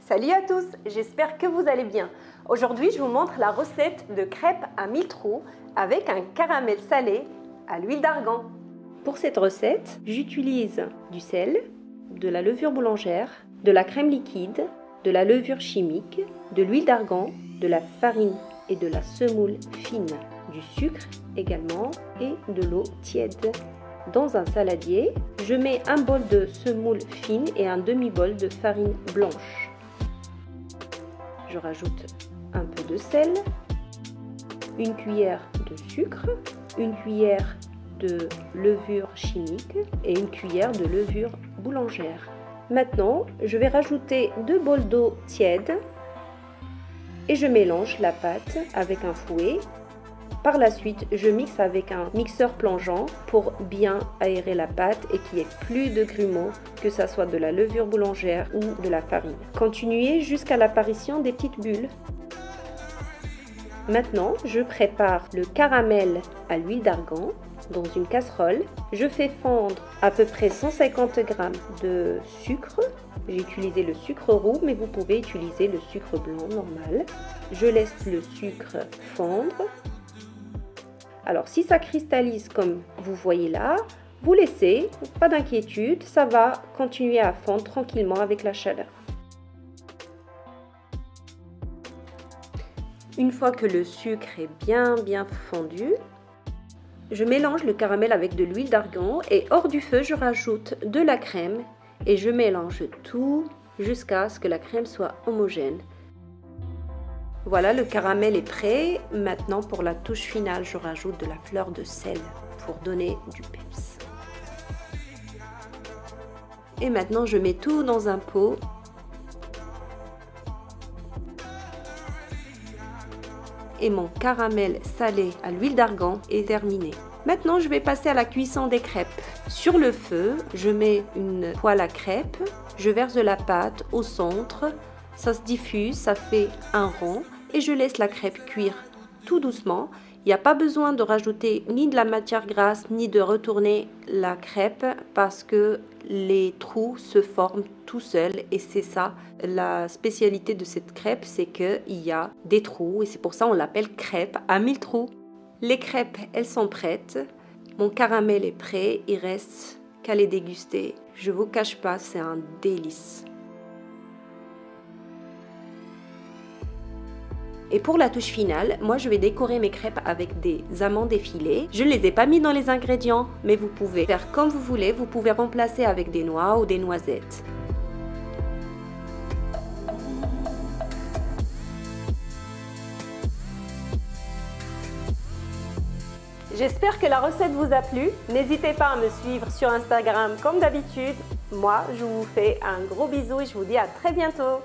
Salut à tous, j'espère que vous allez bien. Aujourd'hui, je vous montre la recette de crêpes à 1000 trous avec un caramel salé à l'huile d'argan. Pour cette recette, j'utilise du sel, de la levure boulangère, de la crème liquide, de la levure chimique, de l'huile d'argan, de la farine et de la semoule fine, du sucre également et de l'eau tiède. Dans un saladier, je mets un bol de semoule fine et un demi-bol de farine blanche. Je rajoute un peu de sel, une cuillère de sucre, une cuillère de levure chimique et une cuillère de levure boulangère. Maintenant, je vais rajouter 2 bols d'eau tiède et je mélange la pâte avec un fouet. Par la suite, je mixe avec un mixeur plongeant pour bien aérer la pâte et qu'il n'y ait plus de grumeaux, que ce soit de la levure boulangère ou de la farine. Continuez jusqu'à l'apparition des petites bulles. Maintenant, je prépare le caramel à l'huile d'argan dans une casserole. Je fais fondre à peu près 150 g de sucre. J'ai utilisé le sucre roux, mais vous pouvez utiliser le sucre blanc normal. Je laisse le sucre fondre. Alors, si ça cristallise comme vous voyez là, vous laissez, pas d'inquiétude, ça va continuer à fondre tranquillement avec la chaleur. Une fois que le sucre est bien fondu, je mélange le caramel avec de l'huile d'argan et hors du feu, je rajoute de la crème et je mélange tout jusqu'à ce que la crème soit homogène. Voilà, le caramel est prêt. Maintenant, pour la touche finale, je rajoute de la fleur de sel pour donner du peps. Et maintenant, je mets tout dans un pot. Et mon caramel salé à l'huile d'argan est terminé. Maintenant, je vais passer à la cuisson des crêpes. Sur le feu, je mets une poêle à crêpes. Je verse de la pâte au centre. Ça se diffuse, ça fait un rond. Et je laisse la crêpe cuire tout doucement. Il n'y a pas besoin de rajouter ni de la matière grasse ni de retourner la crêpe parce que les trous se forment tout seuls et c'est ça la spécialité de cette crêpe, c'est qu'il y a des trous et c'est pour ça on l'appelle crêpe à 1000 trous. Les crêpes, elles sont prêtes. Mon caramel est prêt, il reste qu'à les déguster. Je vous cache pas, c'est un délice. Et pour la touche finale, moi je vais décorer mes crêpes avec des amandes effilées. Je ne les ai pas mis dans les ingrédients, mais vous pouvez faire comme vous voulez. Vous pouvez remplacer avec des noix ou des noisettes. J'espère que la recette vous a plu. N'hésitez pas à me suivre sur Instagram comme d'habitude. Moi, je vous fais un gros bisou et je vous dis à très bientôt.